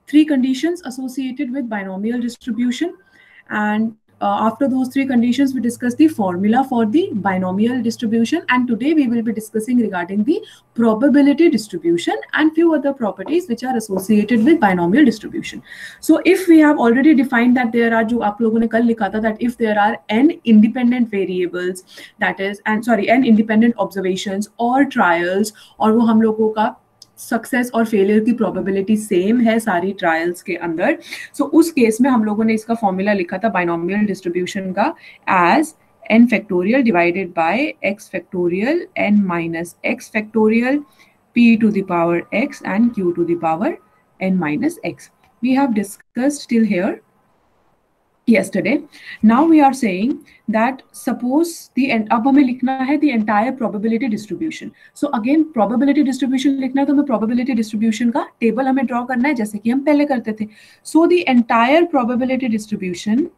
three conditions associated with binomial distribution, and after those three conditions we discuss the formula for the binomial distribution, and today we will be discussing regarding the probability distribution and few other properties which are associated with binomial distribution. So if we have already defined that there are, जो आप लोगों ने कल लिखा था, that if there are n independent variables, that is, and sorry, n independent observations or trials, और वो हम लोगों का सक्सेस और फेलियर की प्रोबेबिलिटी सेम है सारी ट्रायल्स के अंदर, सो उस केस में हम लोगों ने इसका फॉर्मूला लिखा था बाइनोमियल डिस्ट्रीब्यूशन का as n factorial divided by x factorial n minus x factorial p to the power x and q to the power n minus x. We have discussed till here yesterday. Now we are saying that suppose the, अब हमें लिखना है the entire probability distribution. So again probability distribution लिखना है तो हमें probability distribution का table हमें draw करना है जैसे कि हम पहले करते थे. So the entire probability distribution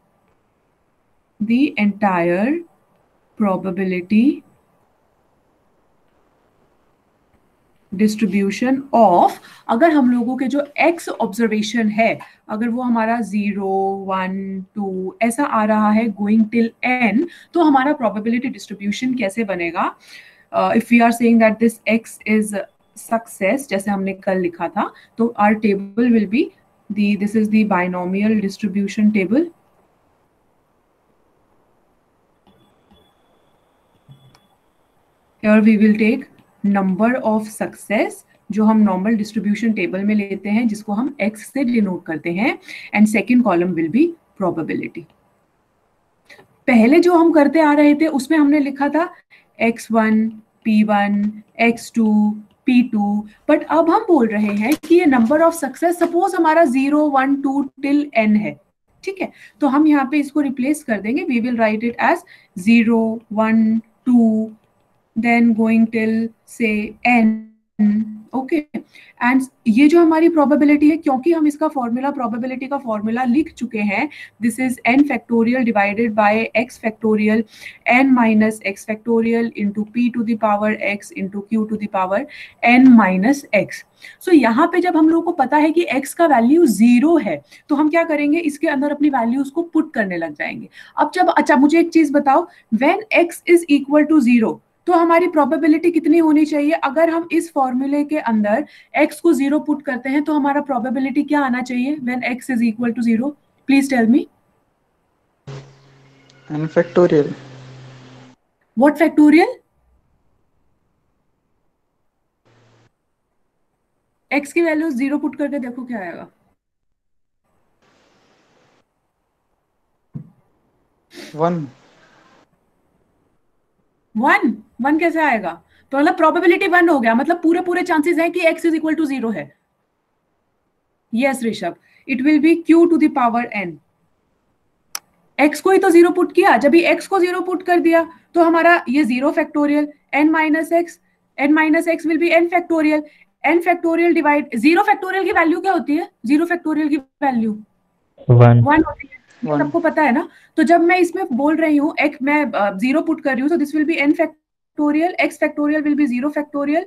distribution of, अगर हम लोगों के जो x ऑब्जर्वेशन है अगर वो हमारा 0 1 2 ऐसा आ रहा है गोइंग टिल n, तो हमारा प्रोबेबिलिटी डिस्ट्रीब्यूशन कैसे बनेगा? If we are saying that this x is success जैसे हमने कल लिखा था, तो our table will be this is the binomial distribution table. Here we will take number of success जो हम नॉर्मल डिस्ट्रीब्यूशन टेबल में लेते हैं जिसको हम x से डिनोट करते हैं, and second column will be probability. पहले जो हम करते आ रहे थे उसमें हमने लिखा था x1 p1 x2 p2, but अब हम बोल रहे हैं कि ये नंबर ऑफ सक्सेस सपोज हमारा 0 1 2 टिल n है, ठीक है, तो हम यहाँ पे इसको रिप्लेस कर देंगे. We will write it as 0 1 2 then going till say n. Okay, and ये जो हमारी प्रोबेबिलिटी है, क्योंकि हम इसका फॉर्मूला प्रोबेबिलिटी का फॉर्मूला लिख चुके हैं, this is n factorial divided by x factorial n minus x factorial into p to the power x into q to the power n minus x. So यहाँ पे जब हम लोगों को पता है कि x का वैल्यू 0 है तो हम क्या करेंगे, इसके अंदर अपनी वैल्यूज को पुट करने लग जाएंगे. अब जब, अच्छा मुझे एक चीज बताओ, when x is equal to 0 तो हमारी प्रोबेबिलिटी कितनी होनी चाहिए? अगर हम इस फॉर्मूले के अंदर x को 0 पुट करते हैं तो हमारा प्रोबेबिलिटी क्या आना चाहिए when x is equal to 0? Please tell me. n factorial. What factorial? x की वैल्यू 0 पुट करके देखो क्या आएगा. 1. 1 कैसे आएगा? तो मतलब प्रोबेबिलिटी 1 हो गया, मतलब पूरे पूरे चांसेस हैं कि x इज इक्वल टू 0 है. Yes Rishabh, it will be q to the power n. x को ही तो 0 पुट किया, जब भी x को 0 पुट कर दिया तो हमारा ये 0 factorial n minus x will be n factorial. n factorial divide 0 factorial की वैल्यू क्या होती है? 0 फैक्टोरियल की वैल्यू 1 होती है, ये सबको पता है ना. तो जब मैं इसमें बोल रही हूँ x मैं 0 पुट कर रही हूँ, तो this will be n factorial, x factorial will be 0 factorial,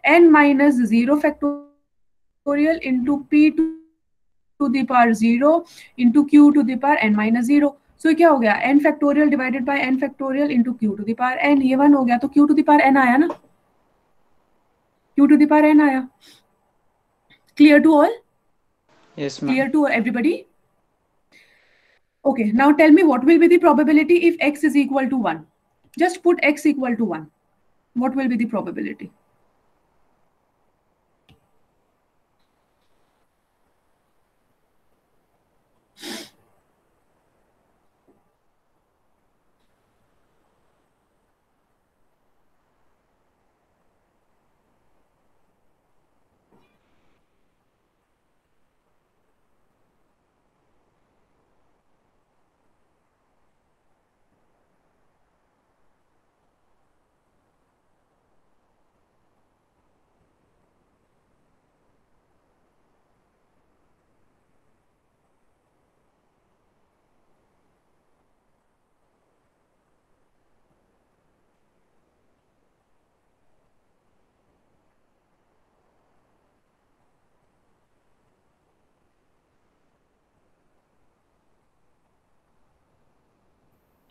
n minus 0 factorial into p to the power 0 into q to the power n minus 0. So क्या हो गया? n factorial divided by n factorial into q to the power n. ये 1 हो गया, तो q to the power n आया ना, q to the power n आया. Clear to all? Yes ma'am. Clear to everybody? Okay, now tell me what will be the probability if x is equal to 1? Just put x equal to 1. What will be the probability?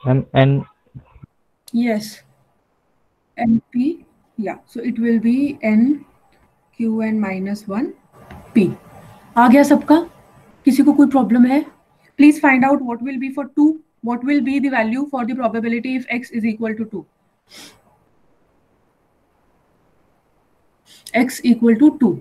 N. Yes, NP. Yeah, so it will be NQN minus 1 P. आ गया सबका? किसी को कोई problem है? Please find out what will be for 2. What will be the value for the probability if x is equal to 2? X equal to 2.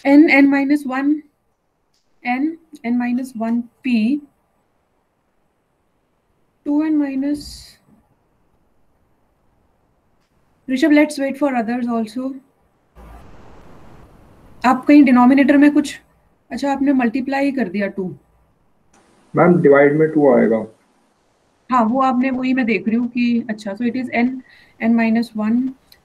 N minus 1 N minus 1 P 2n minus. Rishabh, let's wait for others also. आप कहीं denominator में कुछ, अच्छा आपने multiply कर दिया 2. Ma'am divide में 2 आएगा. हाँ वो आपने, वही मैं देख रही हूँ कि अच्छा, so it is n minus 1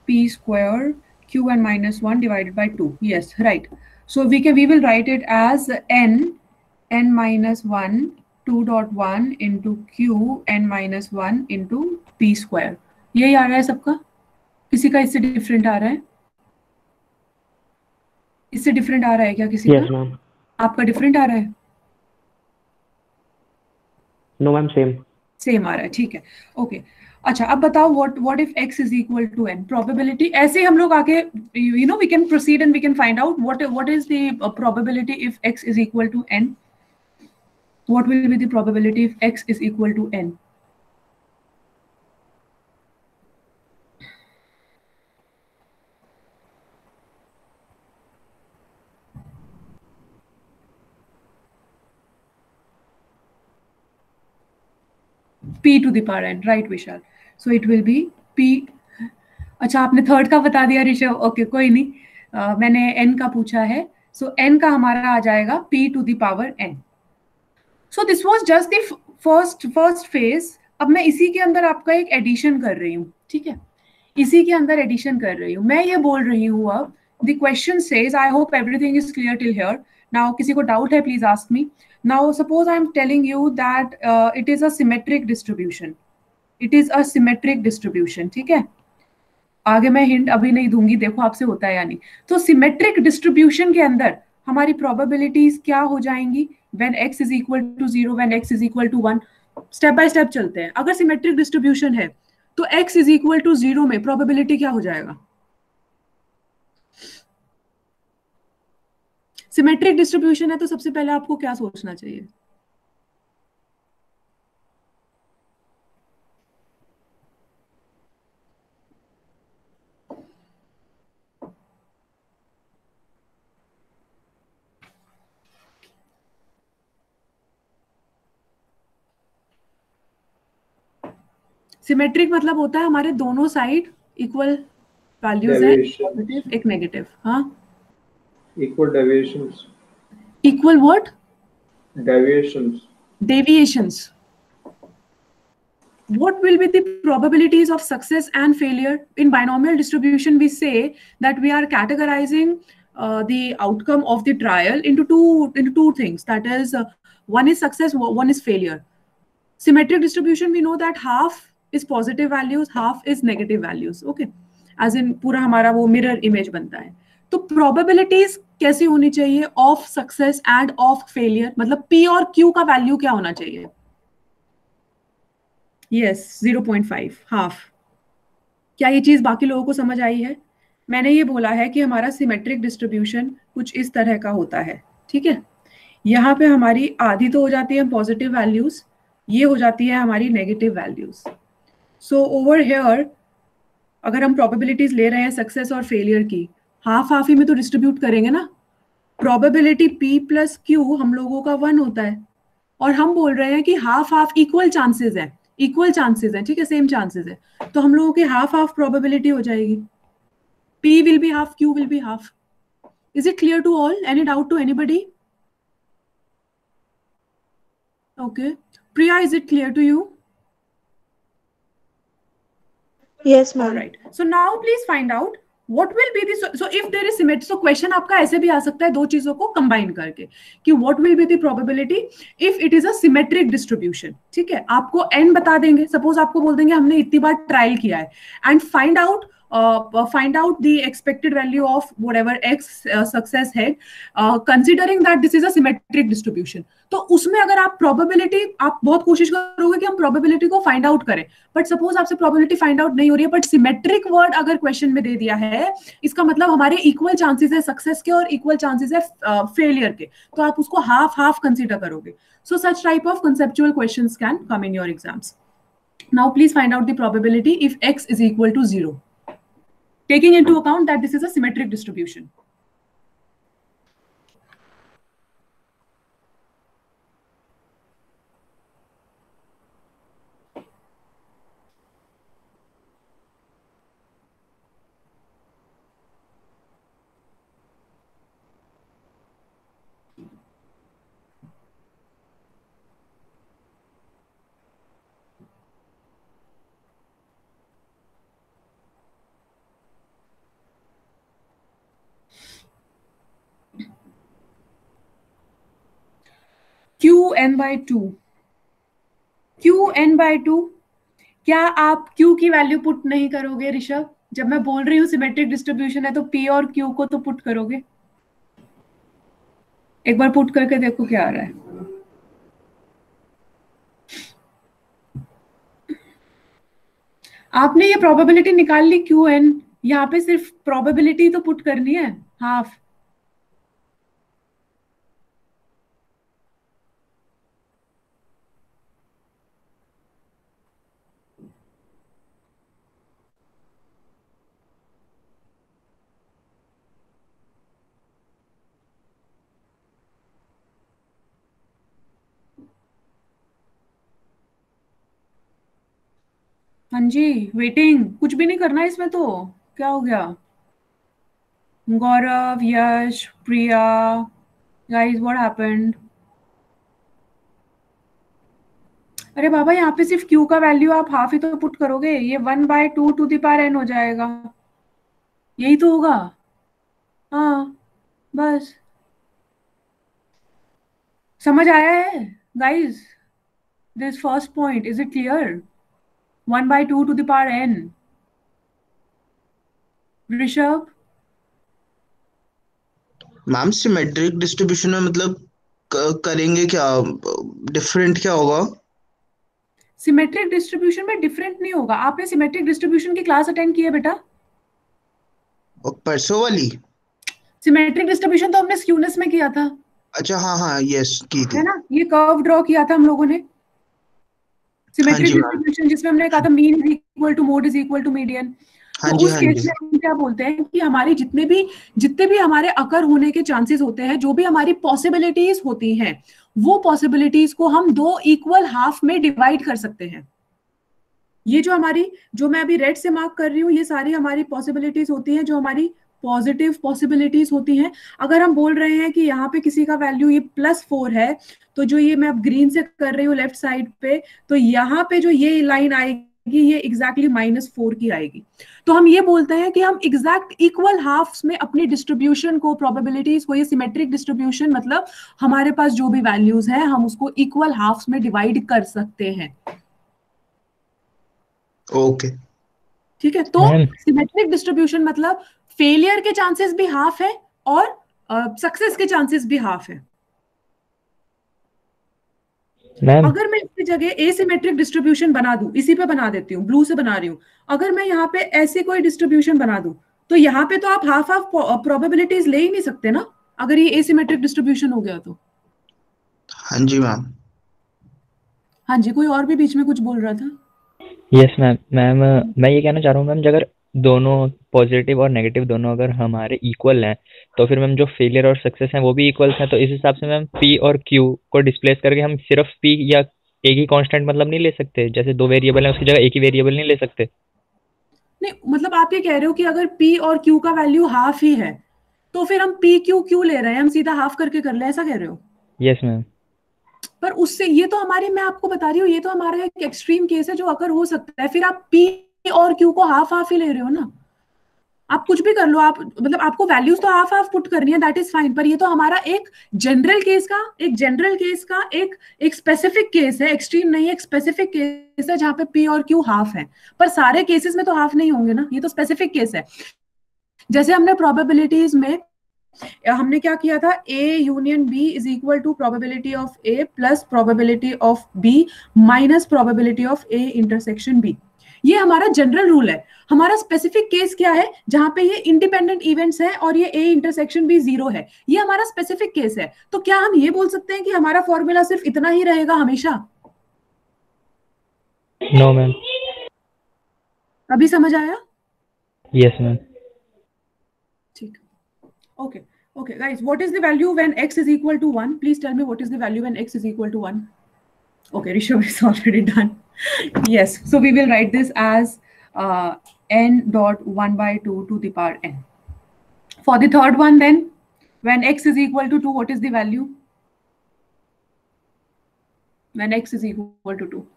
P square Qn minus 1 divided by 2. Yes, right. So we will write it as n minus 1 2.1 into Q n minus 1 into P square. यही आ रहा है सबका? किसी का इससे डिफरेंट आ रहा है? इससे डिफरेंट आ रहा है क्या किसी Yes, का? ma'am. आपका डिफरेंट आ रहा है? No, ma'am, same. सेम आ रहा है, ठीक है, ओके. अच्छा अब बताओ what if x is equal to n? Probability ऐसे हम लोग आगे we can proceed and we can find out what is the probability if x is equal to n. What will be the probability if x is equal to n? p to the power n, right Vishal? So it will be p. अच्छा आपने third का बता दिया Rishabh, okay कोई नहीं. मैंने n का पूछा है, सो n का हमारा आ जाएगा p to the power n. So this was just the first phase. अब मैं इसी के अंदर आपका एक एडिशन कर रही हूँ, ठीक है, इसी के अंदर एडिशन कर रही हूँ. मैं ये बोल रही हूँ अब the question says, I hope everything is clear till here. Now किसी को डाउट है please ask me. Now suppose I am telling you that it is a symmetric distribution. It is a symmetric distribution, ठीक है. आगे मैं hint अभी नहीं दूंगी, देखो आपसे होता है या नहीं. तो सिमेट्रिक डिस्ट्रीब्यूशन के अंदर हमारी प्रोबेबिलिटीज क्या हो जाएंगी? When x is equal to 0, when x is equal to 1. Step by step चलते हैं. अगर सिमेट्रिक डिस्ट्रीब्यूशन है तो x इज इक्वल टू 0 में प्रोबेबिलिटी क्या हो जाएगा? सिमेट्रिक डिस्ट्रीब्यूशन है तो सबसे पहले आपको क्या सोचना चाहिए? सिमेट्रिक मतलब होता है हमारे दोनों साइड इक्वल वैल्यूज है, पॉजिटिव एक नेगेटिव. हाँ, equal deviations. Equal what? Deviations. Deviations. What will be the probabilities of success and failure? In binomial distribution, we say that we are categorizing the outcome of the trial into two things. That is, one is success, one is failure. Symmetric distribution, we know that half is positive values, half is negative values. Okay, as in पूरा हमारा वो mirror image बनता है. तो probabilities कैसी होनी चाहिए of success and of failure? मतलब P और Q का वैल्यू क्या होना चाहिए? Yes, 0.5, half. क्या ये चीज बाकी लोगों को समझ आई है? मैंने ये बोला है कि हमारा सिमेट्रिक डिस्ट्रीब्यूशन कुछ इस तरह का होता है, ठीक है. यहाँ पे हमारी आधी तो हो जाती है पॉजिटिव वैल्यूज, ये हो जाती है हमारी negative values. So over here अगर हम प्रोबेबिलिटीज ले रहे हैं सक्सेस और फेलियर की, हाफ हाफ ही में तो डिस्ट्रीब्यूट करेंगे ना. प्रोबेबिलिटी P प्लस Q हम लोगों का 1 होता है और हम बोल रहे हैं कि हाफ हाफ इक्वल चांसेस है इक्वल चांसेस है, ठीक है, सेम चांसेस है, तो हम लोगों की हाफ हाफ प्रोबेबिलिटी हो जाएगी. P will be half, Q will be half. Is it clear to all? Any doubt to anybody? Okay. Priya, is it clear to you? Yes, ma'am. All right. So now please find out what will be the, so if there is symmetry, so question आपका ऐसे भी आ सकता है दो चीजों को combine करके कि what will be the probability if it is a symmetric distribution. ठीक है, आपको n बता देंगे, suppose आपको बोल देंगे हमने इतनी बार ट्रायल किया है, and find out the expected value of whatever x success है, considering that this is a symmetric distribution. तो उसमें अगर आप probability, आप बहुत कोशिश करोगे कि हम probability को find out करें, but suppose आपसे probability find out नहीं हो रही है, but symmetric word अगर question में दे दिया है, इसका मतलब हमारे equal chances है success के और equal chances है failure के, तो आप उसको half half consider करोगे. So such type of conceptual questions can come in your exams. Now please find out the probability if x is equal to 0. Taking into account that this is a symmetric distribution. Qn/2. Qn/2, क्या आप Q की value put नहीं करोगे ऋषभ? जब मैं बोल रही हूँ सिमेट्रिक डिस्ट्रीब्यूशन है तो P और Q को तो पुट करोगे. एक बार पुट करके देखो क्या आ रहा है. आपने ये प्रोबेबिलिटी निकाल ली Qn, यहाँ पे सिर्फ प्रोबेबिलिटी तो पुट करनी है, हाफ. हाँ जी, वेटिंग, कुछ भी नहीं करना है इसमें तो. क्या हो गया? गौरव, यश, प्रिया, गाइस व्हाट हैपेंड? अरे बाबा, यहाँ पे सिर्फ Q का वैल्यू आप हाफ ही तो पुट करोगे, ये 1/2 टू द पावर n हो जाएगा. यही तो होगा. हाँ बस, समझ आया है guys? This first point, is it clear? 1/2 to the power n. Rishabh, ma'am symmetric distribution में मतलब करेंगे क्या, डिफरेंट क्या होगा? सिमेट्रिक डिस्ट्रीब्यूशन में डिफरेंट नहीं होगा. आपने सिमेट्रिक डिस्ट्रीब्यूशन की क्लास अटेंड की है बेटा? और परसों वाली? सिमेट्रिक डिस्ट्रीब्यूशन तो हमने स्क्यूनेस में किया था. अच्छा हाँ हाँ यस की थी, है ना, ये कर्व ड्रॉ किया था हम लोगों ने. सिमेट्रिक डिस्ट्रीब्यूशन जिसमें हमने कहा था mean is equal to mode is equal to median. तो उस केस में हम क्या बोलते हैं कि हमारी जितने भी हमारे अकर होने के चांसेस होते हैं, जो भी हमारी पॉसिबिलिटीज होती हैं, वो पॉसिबिलिटीज को हम दो इक्वल हाफ में डिवाइड कर सकते हैं. ये जो मैं अभी रेड से मार्क कर रही हूँ, ये सारी हमारी पॉसिबिलिटीज होती हैं, जो हमारी पॉजिटिव पॉसिबिलिटीज होती हैं. अगर हम बोल रहे हैं कि यहाँ पे किसी का वैल्यू ये +4 है, तो जो ये मैं अब ग्रीन से कर रही हूँ लेफ्ट साइड पे, तो यहाँ पे जो ये लाइन आएगी ये एग्जैक्टली -4 की आएगी. तो हम ये बोलते हैं कि हम एग्जैक्ट इक्वल हाफ्स में अपनी डिस्ट्रीब्यूशन को, प्रोबेबिलिटीज को, ये सिमेट्रिक डिस्ट्रीब्यूशन मतलब हमारे पास जो भी वैल्यूज हैं हम उसको इक्वल हाफ्स में डिवाइड कर सकते हैं. ओके ठीक है, तो सिमेट्रिक डिस्ट्रीब्यूशन मतलब फेलियर के चांसेस भी हाफ है और सक्सेस के चांसेस भी हाफ है. अगर मैं इसकी जगह एसिमेट्रिक डिस्ट्रीब्यूशन बना दूं, इसी पे बना देती हूँ, ब्लू से बना रही हूँ, अगर मैं यहाँ पे ऐसे कोई डिस्ट्रीब्यूशन बना दूं, तो यहाँ पे तो आप हाफ हाफ प्रोबेबिलिटीज ले ही नहीं सकते ना, अगर ये एसिमेट्रिक डिस्ट्रीब्यूशन हो गया तो. हाँ जी मैम. हाँ जी, कोई और भी बीच में कुछ बोल रहा था? Yes ma'am. मैं ये कहना चाह रहा हूँ मैम, अगर दोनों पॉजिटिव और नेगेटिव दोनों अगर हमारे इक्वल हैं, तो फिर मैम जो फेलियर और सक्सेस हैं वो भी इक्वल्स हैं, तो इस हिसाब से मैम P और Q को डिस्प्लेस करके हम सिर्फ P या एक ही कांस्टेंट मतलब नहीं ले सकते? जैसे 2 वेरिएबल है उसकी जगह एक ही वेरिएबल नहीं ले सकते? नहीं, मतलब आप ये कह रहे हो कि अगर P और Q का वैल्यू हाफ ही है तो फिर हम P Q क्यों ले रहे हैं, हम सीधा हाफ करके कर ले, ऐसा कह रहे हो? Yes ma'am. पर उससे ये तो हमारी, मैं आपको बता रही हूँ, ये तो हमारा एक एक्सट्रीम केस है जो अगर हो सकता है, फिर आप P और Q को हाफ हाफ ही ले रहे हो ना। आप कुछ भी कर लो, आप मतलब आपको वैल्यूज तो हाफ हाफ पुट करनी है, दैट इज फाइन, पर ये तो हमारा एक जनरल केस का एक स्पेसिफिक केस है, एक्सट्रीम नहीं है, एक स्पेसिफिक केस है जहां पे P और Q हाफ है, पर सारे केसेस में तो हाफ नहीं होंगे ना, ये तो स्पेसिफिक केस है। जैसे हमने प्रोबेबिलिटीज में हमने क्या किया था, A union B is equal to probability of A plus probability of B minus probability of A intersection B। ये हमारा जनरल रूल है। हमारा स्पेसिफिक केस क्या है, जहां पे ये इंडिपेंडेंट इवेंट्स हैं और ये A इंटरसेक्शन B 0 है, ये हमारा स्पेसिफिक केस है। तो क्या हम ये बोल सकते हैं कि हमारा फॉर्मूला सिर्फ इतना ही रहेगा हमेशा? No ma'am. अभी समझ आया? Yes ma'am. ठीक, okay, okay guys, what is the value when x is equal to 1? Please tell me what is the value when x is equal to 1. Okay, Rishabh is already done. Yes, so we will write this as n dot 1 by 2 to the power n. For the third one then, when x is equal to 2, what is the value when x is equal to 2?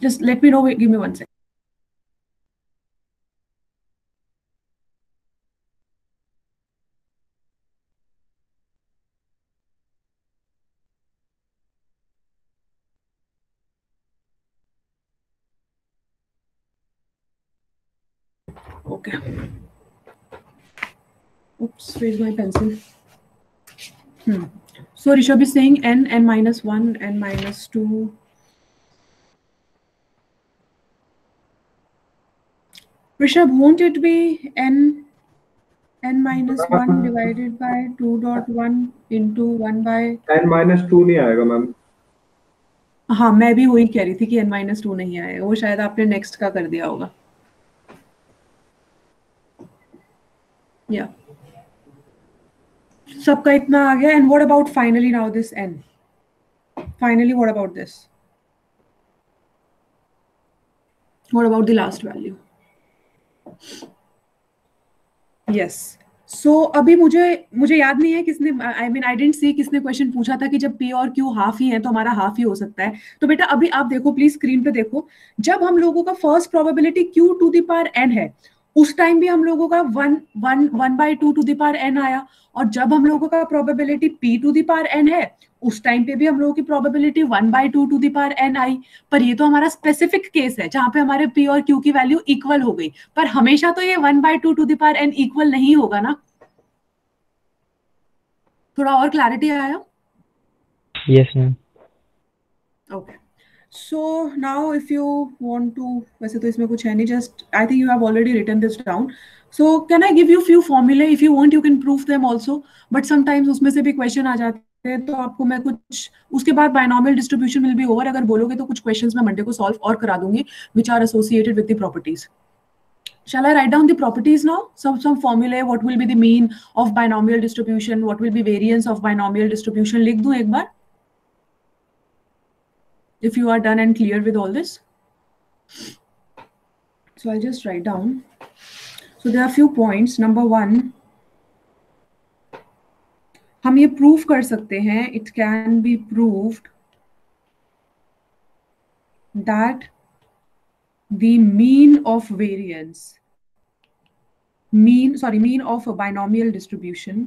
Just let me know, give me 1 second. Okay. Oops, where's my pencil? So Rishabh is saying n minus 1, n minus 2. Rishabh, won't it be n minus 1 divided by 2.1 into 1 by n minus 2 नहीं आएगा ma'am. हाँ, मैं भी वही कह रही थी कि n minus 2 नहीं आएगा, वो शायद आपने नेक्स्ट का कर दिया होगा। या सबका इतना आ गया। And what about finally now this n? Finally, what about this? What about the last value? Yes. So अभी मुझे याद नहीं है किसने, I didn't see किसने क्वेश्चन पूछा था कि जब P और Q हाफ ही है तो हमारा हाफ ही हो सकता है। तो बेटा अभी आप देखो, प्लीज स्क्रीन पे देखो, जब हम लोगों का first probability Q to the power n है, उस टाइम भी हम लोगों का 1 by 2 to the power n आया, और जब हम लोगों का probability P to the power n है, उस टाइम पे भी हम लोगों की probability 1 by 2 to the power n आई। पर ये तो हमारा स्पेसिफिक केस है जहां पे हमारे P और Q की वैल्यू इक्वल हो गई, पर हमेशा तो ये 1 by 2 to the power n equal नहीं होगा ना। थोड़ा और क्लैरिटी आया? Yes ma'am. Okay, so now if you want to, वैसे तो इसमें कुछ है नहीं, just I think you have already written this down, so can I give you few फॉर्मूले, if you want you can prove them also, but sometimes उसमें से भी क्वेश्चन आ जाते हैं, तो आपको मैं कुछ, उसके बाद binomial distribution will be over, अगर बोलोगे तो कुछ क्वेश्चंस मैं मंडे को सॉल्व और करा दूंगी which are associated with the properties. Shall I write down the properties now? Some formulae, what will be the mean of binomial distribution, what will be variance of binomial distribution, लिख दूं एक बार, if you are done and clear with all this. So I'll just write down. So there are few points. Number 1, हम ये prove कर सकते हैं, it can be proved that the mean of variance, mean of a binomial distribution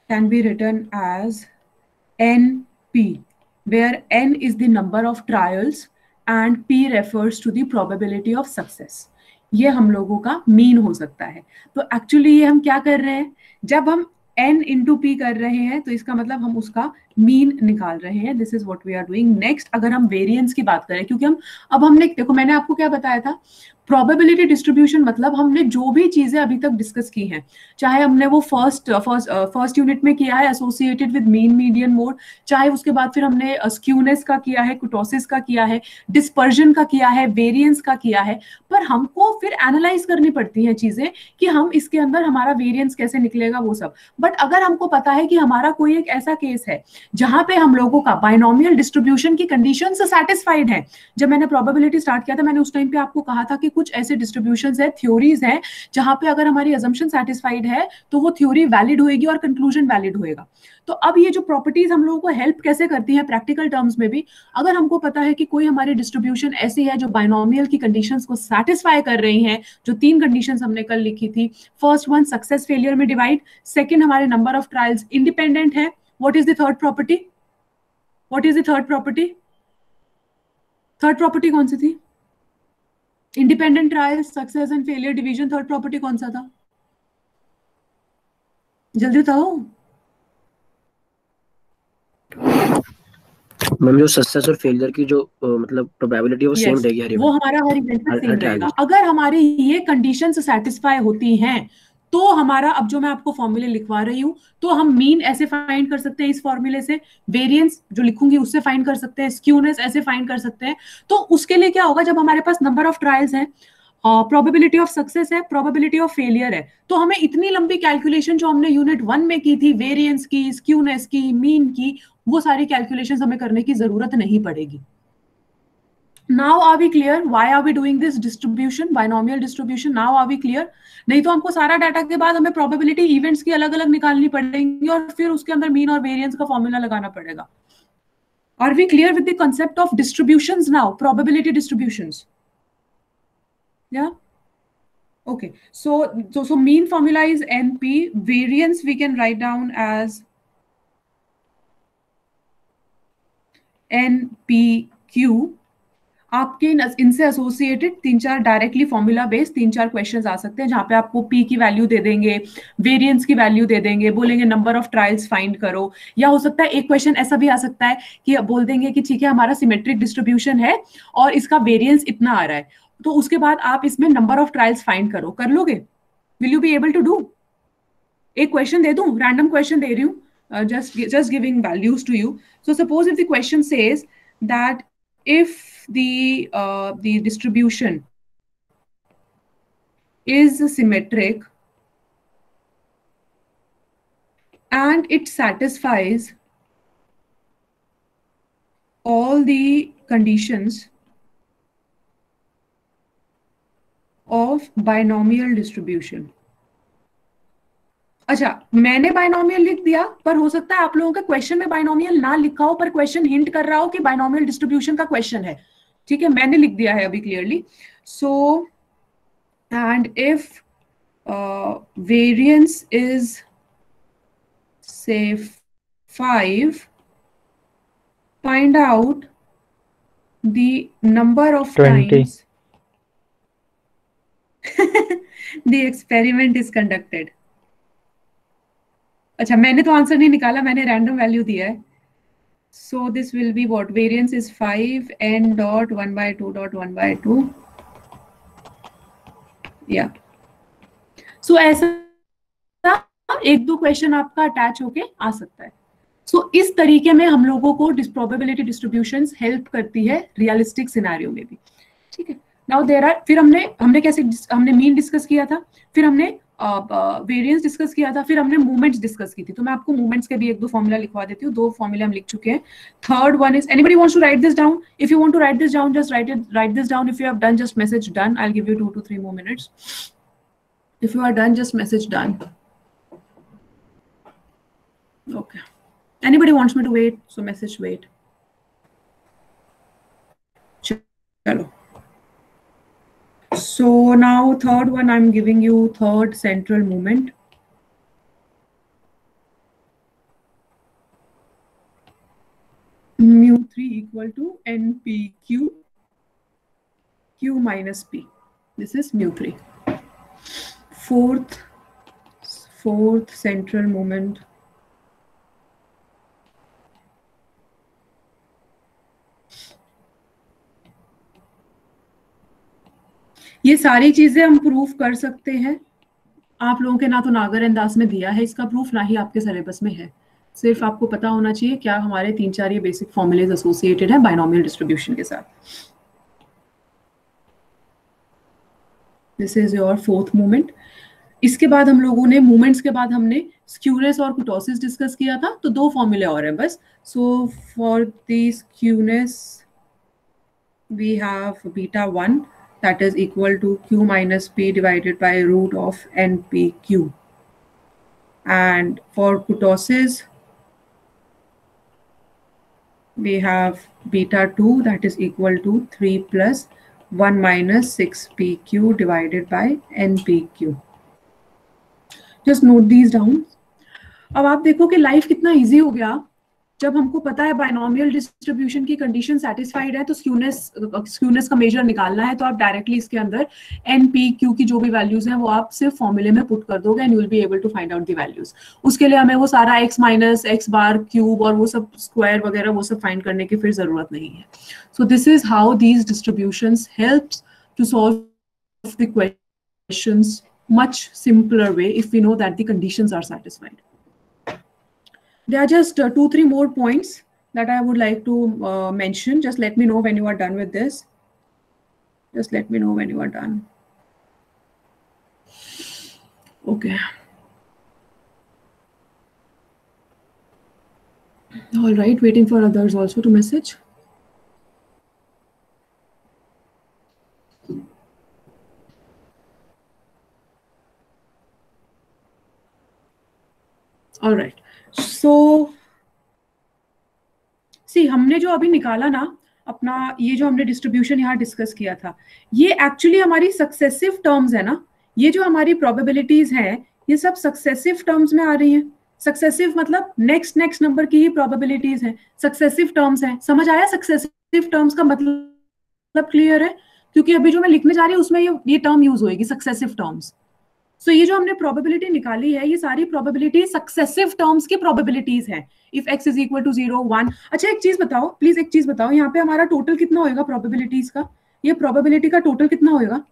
can be written as NP, where n is the number of trials and p refers to the probability of success. ये हम लोगों का mean हो सकता है। तो actually ये हम क्या कर रहे हैं, जब हम n इंटू पी कर रहे हैं तो इसका मतलब हम उसका मीन निकाल रहे हैं. This is what we are doing. Next अगर हम वेरिएंस की बात करें, क्योंकि हमने देखो मैंने आपको क्या बताया था, प्रोबेबिलिटी डिस्ट्रीब्यूशन मतलब हमने जो भी चीजें अभी तक डिस्कस की हैं, चाहे हमने वो फर्स्ट यूनिट में किया है associated with mean median mode, चाहे उसके बाद फिर हमने स्क्यूनेस का किया है, कुटोसिस का किया है, डिस्पर्जन का किया है, वेरिएंस का किया है, पर हमको फिर एनालाइज करनी पड़ती हैं चीजें कि हम इसके अंदर हमारा वेरिएंस कैसे निकलेगा वो सब. बट अगर हमको पता है कि हमारा कोई एक ऐसा केस है जहां पे हम लोगों का बाइनोमियल डिस्ट्रीब्यूशन की कंडीशन से सेटिस्फाइड है. जब मैंने प्रोबेबिलिटी स्टार्ट किया था मैंने उस टाइम पे आपको कहा था कि कुछ ऐसे डिस्ट्रीब्यूशंस है, थ्योरीज हैं, जहां पे अगर हमारी अजम्पशन सेटिस्फाइड है तो वो थ्योरी वैलिड होएगी और कंक्लूजन वैलिड होएगा. तो अब ये जो प्रॉपर्टीज हम लोगों को हेल्प कैसे करती है प्रैक्टिकल टर्म्स में भी, अगर हमको पता है कि कोई हमारी डिस्ट्रीब्यूशन ऐसी है जो बाइनोमियल की कंडीशंस को सेटिस्फाई कर रही है, जो 3 कंडीशंस हमने कल लिखी थी. फर्स्ट वन सक्सेस फेलियर में डिवाइड, सेकंड हमारे नंबर ऑफ ट्रायल्स इंडिपेंडेंट है. What is the third property? What is the third property? Third property कौन सी थी? Independent trials, success and failure, division. Third property कौन सा था? जल्दी बताओ. मैम जो सक्सेस और फेलियर की जो मतलब प्रोबेबिलिटी है वो सेम रहेगी हर वो हमारा हर इवेंट में सेम हर रहेगा. trial. अगर हमारी ये कंडीशंस सेटिस्फाई होती हैं तो हमारा, अब जो मैं आपको फॉर्मूले लिखवा रही हूँ, तो हम मीन ऐसे फाइंड कर सकते हैं इस फॉर्मूले से, वेरिएंस जो लिखूंगी उससे फाइंड कर सकते हैं, स्क्यूनेस ऐसे फाइंड कर सकते हैं. तो उसके लिए क्या होगा, जब हमारे पास नंबर ऑफ ट्रायल्स हैं, प्रोबेबिलिटी ऑफ सक्सेस है, प्रोबेबिलिटी ऑफ फेलियर है, तो हमें इतनी लंबी कैलकुलेशन जो हमने यूनिट 1 में की थी, वेरिएंस की, स्क्यूनेस की, मीन की, वो सारी कैलकुलेशंस हमें करने की जरूरत नहीं पड़ेगी. Now are we clear? Why are we doing this distribution, binomial distribution? Now are we clear? नहीं तो हमको सारा डाटा के बाद हमें प्रोबेबिलिटी इवेंट्स की अलग अलग निकालनी पड़ेंगी और फिर उसके अंदर मीन और वेरिएंस का फॉर्मूला लगाना पड़ेगा. Are we clear with the concept of distributions now? Probability distributions. Yeah. Okay. So mean formula is NP. Variance we can write down as NPQ. आपके इनसे associated 3-4 directly formula based 3-4 questions आ सकते हैं, जहां पे आपको पी की value दे देंगे, वेरिएंस की वैल्यू दे देंगे, बोलेंगे नंबर ऑफ ट्रायल्स फाइंड करो. या हो सकता है एक क्वेश्चन ऐसा भी आ सकता है कि बोल देंगे कि ठीक है हमारा सिमेट्रिक डिस्ट्रीब्यूशन है और इसका वेरिएंस इतना आ रहा है, तो उसके बाद आप इसमें नंबर ऑफ ट्रायल्स फाइंड करो. कर लोगे? Will you be able to do? एक क्वेश्चन दे दूं, रैंडम क्वेश्चन दे रही हूँ, just giving values to you. So suppose if the question says that if the distribution is symmetric and it satisfies all the conditions of binomial distribution. अच्छा, मैंने binomial लिख दिया, पर हो सकता है आप लोगों के क्वेश्चन में बाइनोमियल ना लिखा हो, पर क्वेश्चन हिंट कर रहा हो कि बाइनोमियल डिस्ट्रीब्यूशन का क्वेश्चन है. ठीक है, मैंने लिख दिया है अभी clearly. So and if variance is से 5, find out the number of 20. Times the experiment is conducted. अच्छा, मैंने तो आंसर नहीं निकाला, मैंने रैंडम वैल्यू दिया है. So this will be what, variance is 5 n dot 1/2 dot 1/2. या सो ऐसा 1-2 क्वेश्चन आपका अटैच होके आ सकता है. सो इस तरीके में हम लोगों को प्रोबेबिलिटी डिस्ट्रीब्यूशंस हेल्प करती है रियलिस्टिक सिनेरियो में भी. ठीक है, नाउ देयर आर, फिर हमने कैसे, हमने मीन डिस्कस किया था, फिर हमने वेरिएंस डिस्कस किया था, फिर हमने मूवमेंट्स डिस्कस की थी. तो मैं आपको मूवमेंट्स के भी 1-2 फॉर्मूला लिखवा देती हूँ. 2 फॉर्मूला हम लिख चुके हैं. Third one is, anybody wants to write this down? If you want to write this down, just write this down. If you have done, just message done. I will give you 2 to 3 more minutes. If you are done, just message done. Okay. Anybody wants me to wait? So message wait. Chalo. So now third one, I'm giving you third central movement. Mu3 equal to NPQ, Q minus P. This is mu3. Fourth central moment ये सारी चीजें हम proof कर सकते हैं। आप लोगों के ना तो नागर अंदाज में दिया है इसका प्रूफ, ना ही आपके सिलेबस में है। सिर्फ आपको पता होना चाहिए क्या हमारे 3-4 ये बेसिक फॉर्मूलेज एसोसिएटेड है बाइनोमियल डिस्ट्रीब्यूशन के साथ। This is your fourth movement. इसके बाद हम लोगों ने मूवमेंट्स के बाद हमने स्क्यूनेस और कुटोसिस डिस्कस किया था, तो 2 फॉर्मूले और हैं बस। So for the skewness we have beta 1 that is equal to q minus p divided by root of npq, and for kurtosis we have beta 2 that is equal to 3 plus 1 minus 6pq divided by npq. Just note these down. अब आप देखो कि life कितना easy हो गया जब हमको पता है बाइनोमियल डिस्ट्रीब्यूशन की कंडीशन सेटिस्फाइड है, तो स्क्यूनेस का मेजर निकालना है, तो आप डायरेक्टली इसके अंदर एन पी क्यू की जो भी वैल्यूज हैं वो आप सिर्फ फॉर्मूले में पुट कर दोगे and you will be able to find out the values. उसके लिए हमें वो सारा x minus x bar cube और वो सब स्क्वायर वगैरह वो सब फाइंड करने की फिर जरूरत नहीं है। So this is how these distributions helps to solve the questions much simpler way if we know that the conditions are satisfied. There are just 2-3 more points that I would like to mention. Just let me know when you are done with this. Just let me know when you are done. Okay. All right, waiting for others also to message. All right. So सी हमने जो अभी निकाला ना अपना, ये जो हमने distribution यहाँ डिस्कस किया था, ये एक्चुअली हमारी सक्सेसिव टर्म्स है ना। ये जो हमारी प्रोबेबिलिटीज हैं ये सब सक्सेसिव टर्म्स में आ रही हैं। सक्सेसिव मतलब नेक्स्ट नंबर की ही प्रोबेबिलिटीज हैं, सक्सेसिव टर्म्स हैं। समझ आया सक्सेसिव टर्म्स का मतलब? क्लियर है? क्योंकि अभी जो मैं लिखने जा रही हूँ उसमें ये टर्म यूज होगी सक्सेसिव टर्म्स। सो ये जो हमने प्रोबेबिलिटी निकाली है ये सारी प्रोबेबिलिटी सक्सेसिव टर्म्स की प्रोबेबिलिटीज हैं। If x is equal to 0 1। अच्छा एक चीज बताओ प्लीज, एक चीज बताओ, यहाँ पे हमारा टोटल कितना होएगा प्रोबेबिलिटीज का? ये प्रोबेबिलिटी का टोटल कितना होएगा?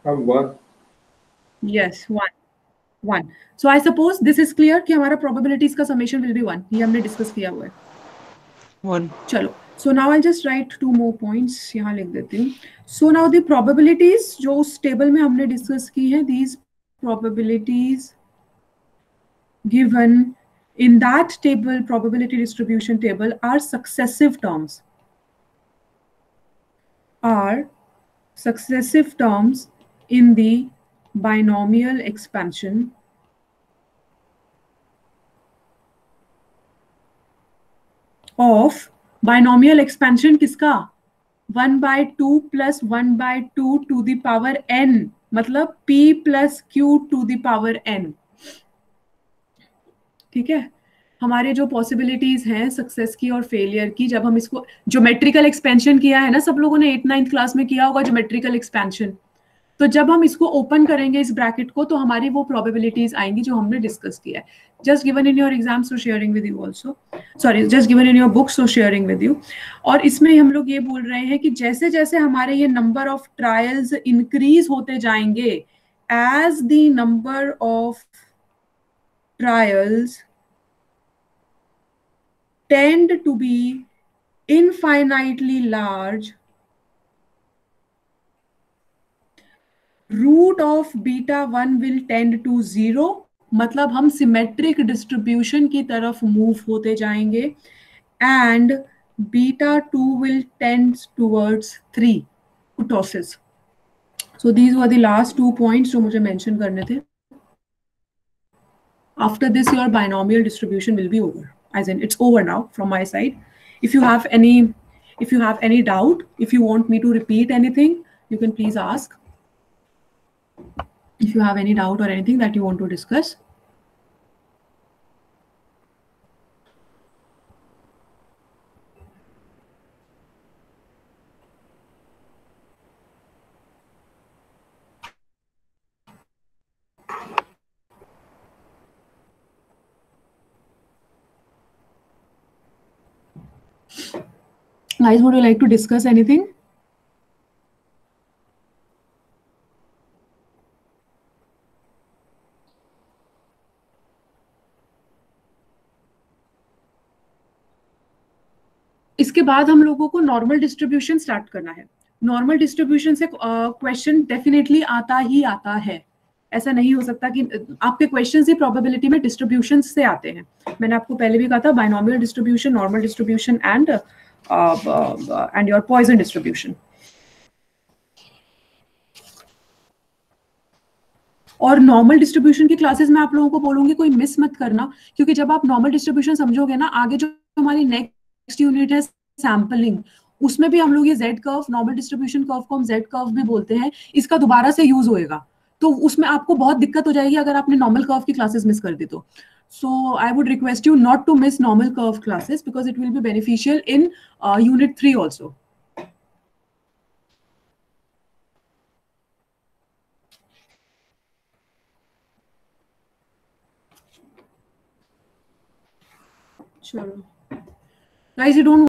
1। Yes 1। So I suppose this is clear कि हमारा प्रोबेबिलिटीज का समेशन विल बी 1। ये हमने डिस्कस किया हुआ है 1। चलो, so now I just right 2 more points, यहाँ लिख देती हूँ। सो नाउ द प्रोबेबिलिटीज जो उस टेबल में हमने डिस्कस की है, these probabilities given in that table, probability distribution table, are successive terms. Are successive terms in the binomial expansion of binomial expansion किसका? 1/2 plus 1/2 to the power n, मतलब p plus q to the power n। ठीक है, हमारे जो possibilities हैं success की और failure की, जब हम इसको ज्योमेट्रिकल एक्सपेंशन किया है ना, सब लोगों ने 8th-9th क्लास में किया होगा ज्योमेट्रिकल एक्सपेंशन, तो जब हम इसको ओपन करेंगे इस ब्रैकेट को तो हमारी वो प्रोबेबिलिटीज आएंगी जो हमने डिस्कस किया है। Just given in your exam so sharing with you also, sorry just given in your book so sharing with you. और इसमें हम लोग ये बोल रहे हैं कि जैसे जैसे हमारे ये नंबर ऑफ ट्रायल्स इंक्रीज होते जाएंगे, as the number of trials tend to be infinitely large, root of beta 1 will tend to 0, मतलब हम सिमेट्रिक डिस्ट्रीब्यूशन की तरफ मूव होते जाएंगे, and beta 2 will tend towards 3, kurtosis. So these were the last 2 points जो मुझे mention करने थे। After this, your binomial distribution will be over. As in, it's over now from my side. If you have any doubt, if you want me to repeat anything, you can please ask. If you have any doubt or anything that you want to discuss. Guys, would you like to discuss anything? इसके बाद हम लोगों को normal distribution start करना है। Normal distribution से question definitely आता ही आता है, ऐसा नहीं हो सकता कि आपके क्वेश्चन ही प्रोबेबिलिटी में डिस्ट्रीब्यूशन से आते हैं। मैंने आपको पहले भी कहा था binomial distribution, normal distribution and your Poisson distribution. और नॉर्मल डिस्ट्रीब्यूशन की क्लासेस में आप लोगों को बोलूंगी कोई मिस मत करना, क्योंकि जब आप नॉर्मल डिस्ट्रीब्यूशन समझोगे ना, आगे जो हमारी नेक्स्ट यूनिट है सैम्पलिंग, उसमें भी हम लोग ये Z curve, normal distribution curve को हम जेड कर्व भी बोलते हैं, इसका दोबारा से यूज होएगा। तो उसमें आपको बहुत दिक्कत हो जाएगी अगर आपने नॉर्मल कर्व की क्लासेस मिस कर दी तो। So I would request you not to miss normal curve classes because it will be beneficial in unit 3 also. Sure. Guys, you don't